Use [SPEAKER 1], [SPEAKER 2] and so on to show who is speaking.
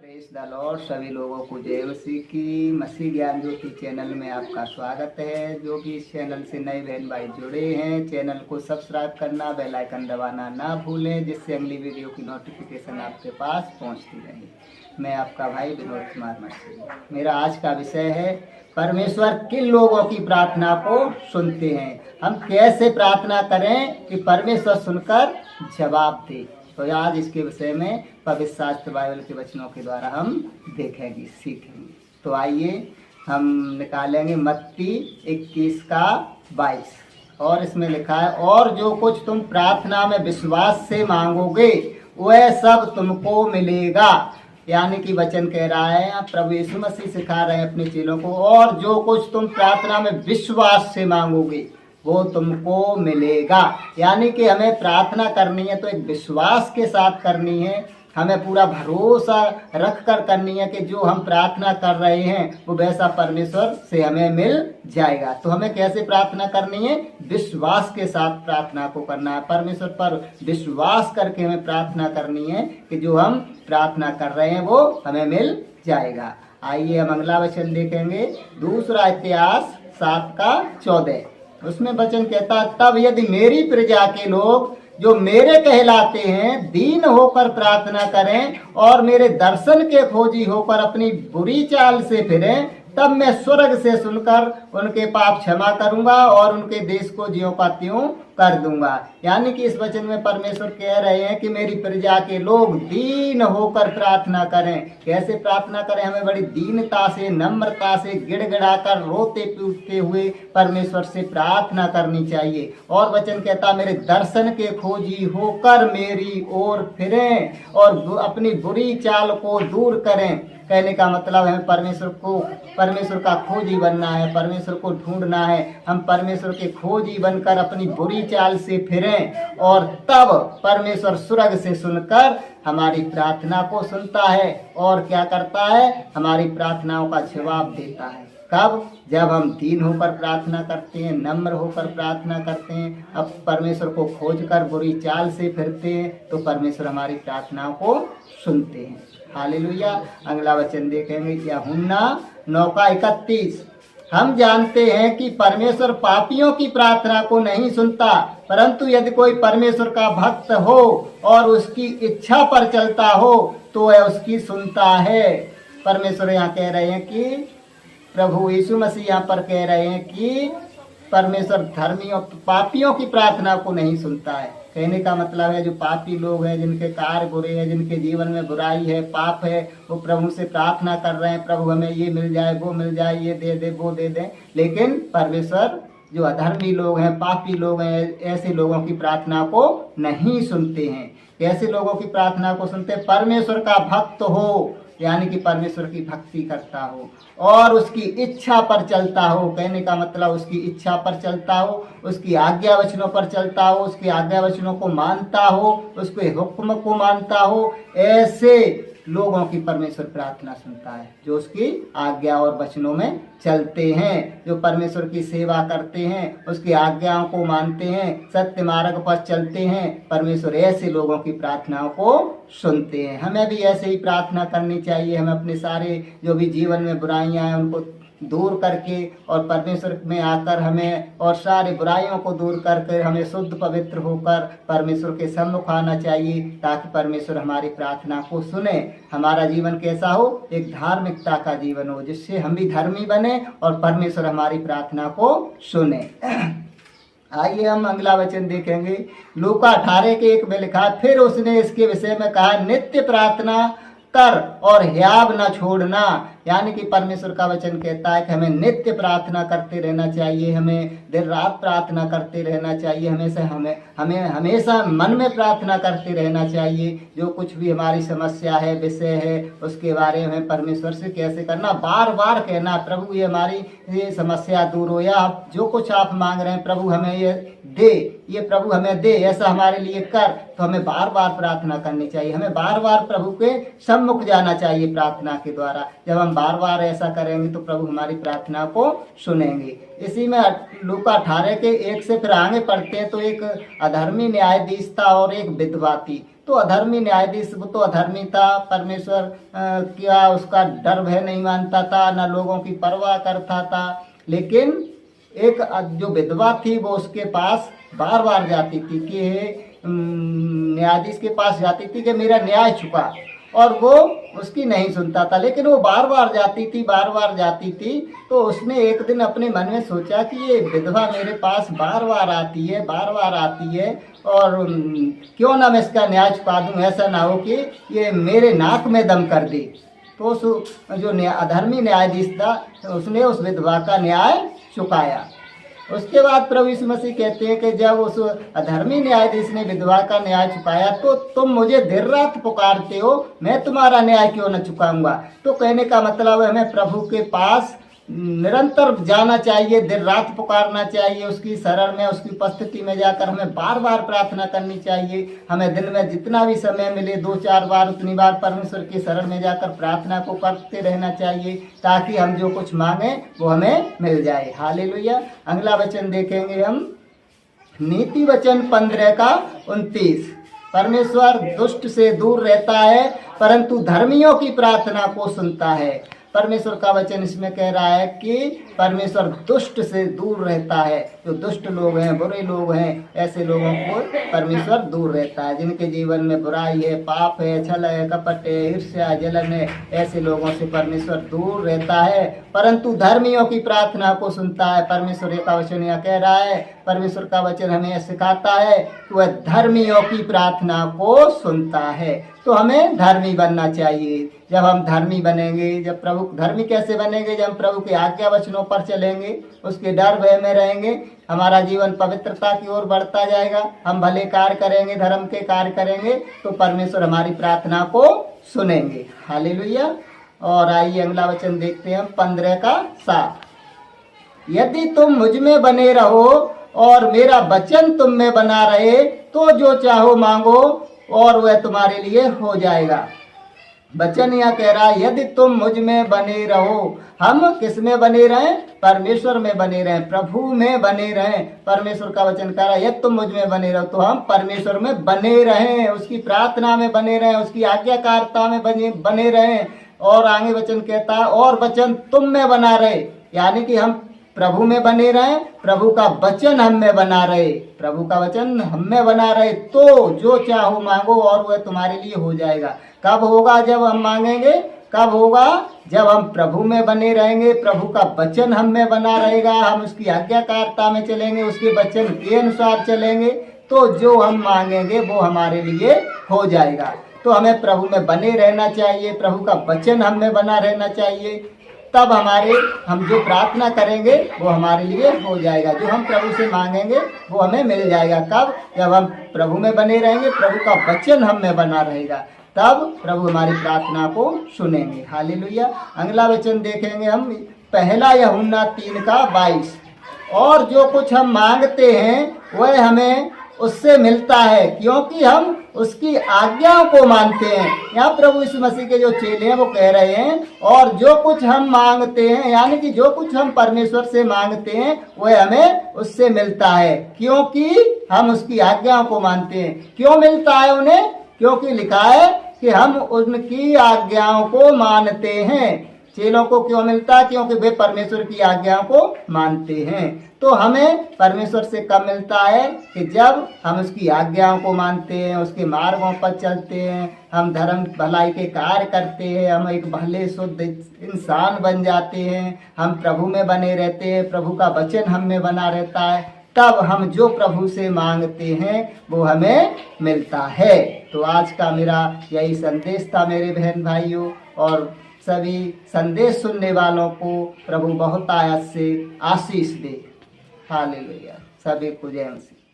[SPEAKER 1] Praise the Lord. सभी लोगों को जय मसीह की। मसीह ज्ञान ज्योति चैनल में आपका स्वागत है। जो भी इस चैनल से नए बहन भाई जुड़े हैं, चैनल को सब्सक्राइब करना, बेल आइकन दबाना ना भूलें, जिससे अगली वीडियो की नोटिफिकेशन आपके पास पहुंचती रहे। मैं आपका भाई विनोद कुमार मसीह। मेरा आज का विषय है परमेश्वर किन लोगों की प्रार्थना को सुनते हैं। हम कैसे प्रार्थना करें कि परमेश्वर सुनकर जवाब दे। तो आज इसके विषय में पवित्र शास्त्र बाइबल के वचनों के द्वारा हम देखेंगे, सीखेंगे। तो आइए हम निकालेंगे मत्ती 21 का 22 और इसमें लिखा है, और जो कुछ तुम प्रार्थना में विश्वास से मांगोगे वह सब तुमको मिलेगा। यानी कि वचन कह रहा है, प्रभु यीशु मसीह सिखा रहे हैं अपने चेलों को, और जो कुछ तुम प्रार्थना में विश्वास से मांगोगे वो तुमको मिलेगा। यानी कि हमें प्रार्थना करनी है तो एक विश्वास के साथ करनी है। हमें पूरा भरोसा रख कर करनी है कि जो हम प्रार्थना कर रहे हैं वो वैसा परमेश्वर से हमें मिल जाएगा। तो हमें कैसे प्रार्थना करनी है? विश्वास के साथ प्रार्थना को करना है। परमेश्वर पर विश्वास करके हमें प्रार्थना करनी है कि जो हम प्रार्थना कर रहे हैं वो हमें मिल जाएगा। आइए हम अगला वचन देखेंगे, दूसरा इतिहास 7:14। उसमें वचन कहता है, तब यदि मेरी प्रजा के लोग जो मेरे कहलाते हैं दीन होकर प्रार्थना करें और मेरे दर्शन के खोजी होकर अपनी बुरी चाल से फिरें, तब मैं स्वर्ग से सुनकर उनके पाप क्षमा करूंगा और उनके देश को ज्यों का त्यों कर दूंगा। यानी कि इस वचन में परमेश्वर कह रहे हैं कि मेरी प्रजा के लोग दीन होकर प्रार्थना करें। कैसे प्रार्थना करें? हमें बड़ी दीनता से, नम्रता से, गिड़गिड़ाकर, रोते पीटते हुए परमेश्वर से प्रार्थना करनी चाहिए। और वचन कहता, मेरे दर्शन के खोजी होकर मेरी ओर फिरें और अपनी बुरी चाल को दूर करें। कहने का मतलब है परमेश्वर का खोजी बनना है, परमेश्वर को ढूंढना है। हम परमेश्वर के खोजी बनकर अपनी बुरी चाल से फिरें और तब परमेश्वर स्वर्ग से सुनकर हमारी प्रार्थना को सुनता है और क्या करता है? हमारी प्रार्थनाओं का जवाब देता है। कब? जब हम दीन होकर प्रार्थना करते हैं, नम्र होकर प्रार्थना करते हैं, अब परमेश्वर को खोजकर बुरी चाल से फिरते हैं, तो परमेश्वर हमारी प्रार्थनाओं को सुनते हैं। हालेलुया। अगला वचन देखेंगे, यूहन्ना 9:31। हम जानते हैं कि परमेश्वर पापियों की प्रार्थना को नहीं सुनता, परंतु यदि कोई परमेश्वर का भक्त हो और उसकी इच्छा पर चलता हो तो वह उसकी सुनता है। परमेश्वर यहाँ कह रहे हैं कि प्रभु यीशु मसीह यहाँ पर कह रहे हैं कि परमेश्वर धर्मियों पापियों की प्रार्थना को नहीं सुनता है। कहने का मतलब है, जो पापी लोग हैं, जिनके कार्य बुरे हैं, जिनके जीवन में बुराई है, पाप है, वो प्रभु से प्रार्थना कर रहे हैं, प्रभु हमें ये मिल जाए, वो मिल जाए, ये दे दे, वो दे दे। लेकिन परमेश्वर जो अधर्मी लोग हैं, पापी लोग हैं, ऐसे लोगों की प्रार्थना को नहीं सुनते हैं। ऐसे लोगों की प्रार्थना को सुनते हैं परमेश्वर का भक्त हो, यानी कि परमेश्वर की भक्ति करता हो और उसकी इच्छा पर चलता हो। कहने का मतलब उसकी इच्छा पर चलता हो, उसकी आज्ञा वचनों पर चलता हो, उसकी आज्ञा वचनों को मानता हो, उसके हुक्म को मानता हो। ऐसे लोगों की परमेश्वर प्रार्थना सुनता है, जो उसकी आज्ञा और वचनों में चलते हैं, जो परमेश्वर की सेवा करते हैं, उसकी आज्ञाओं को मानते हैं, सत्य मार्ग पर चलते हैं। परमेश्वर ऐसे लोगों की प्रार्थनाओं को सुनते हैं। हमें भी ऐसे ही प्रार्थना करनी चाहिए। हमें अपने सारे जो भी जीवन में बुराइयां हैं उनको दूर करके और परमेश्वर में आकर हमें और सारी बुराइयों को दूर करके हमें शुद्ध पवित्र होकर परमेश्वर के सम्मुख आना चाहिए, ताकि परमेश्वर हमारी प्रार्थना को सुने। हमारा जीवन कैसा हो? एक धार्मिकता का जीवन हो, जिससे हम भी धर्मी बने और परमेश्वर हमारी प्रार्थना को सुने। आइए हम अगला वचन देखेंगे, लूका 18:1 में लिखा, फिर उसने इसके विषय में कहा, नित्य प्रार्थना कर और हियाव न छोड़ना। यानी कि परमेश्वर का वचन कहता है कि हमें नित्य प्रार्थना करते रहना चाहिए, हमें दिन रात प्रार्थना करते रहना चाहिए, हमें हमेशा मन में प्रार्थना करते रहना चाहिए। जो कुछ भी हमारी समस्या है, विषय है, उसके बारे में परमेश्वर से कैसे करना, बार बार कहना, प्रभु ये हमारी ये समस्या दूर हो, या जो कुछ आप मांग रहे हैं प्रभु हमें ये दे, ये प्रभु हमें दे, ऐसा हमारे लिए कर। तो हमें बार बार प्रार्थना करनी चाहिए, हमें बार बार प्रभु के सम्मुख जाना चाहिए प्रार्थना के द्वारा। जब हम बार बार ऐसा करेंगे तो प्रभु हमारी प्रार्थना को सुनेंगे। इसी में लूका 18:1 से फिर आगे पढ़ते हैं, तो एक अधर्मी न्यायाधीश था और एक विधवा थी। तो अधर्मी न्यायाधीश, वो तो अधर्मी था, परमेश्वर क्या उसका डर भय नहीं मानता था, ना लोगों की परवाह करता था। लेकिन एक जो विधवा थी वो उसके पास बार बार जाती थी कि न्यायाधीश के पास जाती थी कि मेरा न्याय चुका, और वो उसकी नहीं सुनता था। लेकिन वो बार बार जाती थी, बार बार जाती थी। तो उसने एक दिन अपने मन में सोचा कि ये विधवा मेरे पास बार बार आती है, बार बार आती है, और क्यों ना मैं इसका न्याय चुका दूं, ऐसा ना हो कि ये मेरे नाक में दम कर दे। तो उस जो अधर्मी न्यायाधीश था उसने उस विधवा का न्याय चुकाया। उसके बाद प्रभु यीशु मसीह कहते हैं कि जब उस अधर्मी न्यायाधीश ने विधवा का न्याय चुकाया तो तुम मुझे देर रात पुकारते हो, मैं तुम्हारा न्याय क्यों न चुकाऊंगा। तो कहने का मतलब है हमें प्रभु के पास निरंतर जाना चाहिए, देर रात पुकारना चाहिए, उसकी शरण में, उसकी उपस्थिति में जाकर हमें बार बार प्रार्थना करनी चाहिए। हमें दिन में जितना भी समय मिले 2-4 बार, उतनी बार परमेश्वर की शरण में जाकर प्रार्थना को करते रहना चाहिए, ताकि हम जो कुछ मांगे वो हमें मिल जाए। हालेलुया। अगला वचन देखेंगे हम, नीति वचन 15:29। परमेश्वर दुष्ट से दूर रहता है परंतु धर्मियों की प्रार्थना को सुनता है। परमेश्वर का वचन इसमें कह रहा है कि परमेश्वर दुष्ट से दूर रहता है। जो दुष्ट लोग हैं, बुरे लोग हैं, ऐसे लोगों को परमेश्वर दूर रहता है। जिनके जीवन में बुराई है, पाप है, छल है, कपट है, ईर्ष्या, जलन है, ऐसे लोगों से परमेश्वर दूर रहता है, परंतु धर्मियों की प्रार्थना को सुनता है। परमेश्वर का वचन यह कह रहा है, परमेश्वर का वचन हमें यह सिखाता है कि वह धर्मियों की प्रार्थना को सुनता है। तो हमें धर्मी बनना चाहिए। जब हम धर्मी बनेंगे, जब प्रभु धर्मी कैसे बनेंगे, जब हम प्रभु के आज्ञा वचनों पर चलेंगे, उसके डर भय में रहेंगे, हमारा जीवन पवित्रता की ओर बढ़ता जाएगा, हम भले कार्य करेंगे, धर्म के कार्य करेंगे, तो परमेश्वर हमारी प्रार्थना को सुनेंगे। हालेलुया। और आइए अगला वचन देखते हैं हम 15:7। यदि तुम मुझ में बने रहो और मेरा वचन तुम में बना रहे तो जो चाहो मांगो और वह तुम्हारे लिए हो जाएगा। वचन यह कह रहा है, यदि तुम मुझ में बने रहो। हम किस में बने रहें? परमेश्वर में बने रहें, प्रभु में बने रहें। परमेश्वर का वचन कह रहा है, यदि तुम मुझ में बने रहो, तो हम परमेश्वर में बने रहें, उसकी प्रार्थना में बने रहें, उसकी आज्ञाकारिता में बने रहें। और आगे वचन कहता है, और वचन तुम में बना रहे, यानी कि हम प्रभु में बने रहें, प्रभु का वचन हम में बना रहे, प्रभु का वचन हम में बना रहे, तो जो चाहो मांगो और वह तुम्हारे लिए हो जाएगा। कब होगा? जब हम मांगेंगे। कब होगा? जब हम प्रभु में बने रहेंगे, प्रभु का वचन हम में बना रहेगा, हम उसकी आज्ञाकारिता में चलेंगे, उसके वचन के अनुसार चलेंगे, तो जो हम मांगेंगे वो हमारे लिए हो जाएगा। तो हमें प्रभु में बने रहना चाहिए, प्रभु का वचन हम में बना रहना चाहिए, तब हम जो प्रार्थना करेंगे वो हमारे लिए हो जाएगा। जो हम प्रभु से मांगेंगे वो हमें मिल जाएगा। कब? जब हम प्रभु में बने रहेंगे, प्रभु का वचन हम में बना रहेगा, तब प्रभु हमारी प्रार्थना को सुनेंगे। हालेलुया। अगला वचन देखेंगे हम, 1 यूहन्ना 3:22। और जो कुछ हम मांगते हैं वह हमें उससे मिलता है क्योंकि हम उसकी आज्ञाओं को मानते हैं। यहाँ प्रभु यीशु मसीह के जो चेले हैं वो कह रहे हैं, और जो कुछ हम मांगते हैं, यानी कि जो कुछ हम परमेश्वर से मांगते हैं वह हमें उससे मिलता है क्योंकि हम उसकी आज्ञाओं को मानते हैं। क्यों मिलता है उन्हें? क्योंकि लिखा है कि हम उनकी आज्ञाओं को मानते हैं। चेलों को क्यों मिलता है? क्योंकि वे परमेश्वर की आज्ञाओं को मानते हैं। तो हमें परमेश्वर से कब मिलता है? कि जब हम उसकी आज्ञाओं को मानते हैं, उसके मार्गों पर चलते हैं, हम धर्म भलाई के कार्य करते हैं, हम एक भले शुद्ध इंसान बन जाते हैं, हम प्रभु में बने रहते हैं, प्रभु का वचन हम में बना रहता है, तब हम जो प्रभु से मांगते हैं वो हमें मिलता है। तो आज का मेरा यही संदेश था मेरे बहन भाइयों, और सभी संदेश सुनने वालों को प्रभु बहुत आयत से आशीष दे। हालेलुया। सभी को जय मसीह।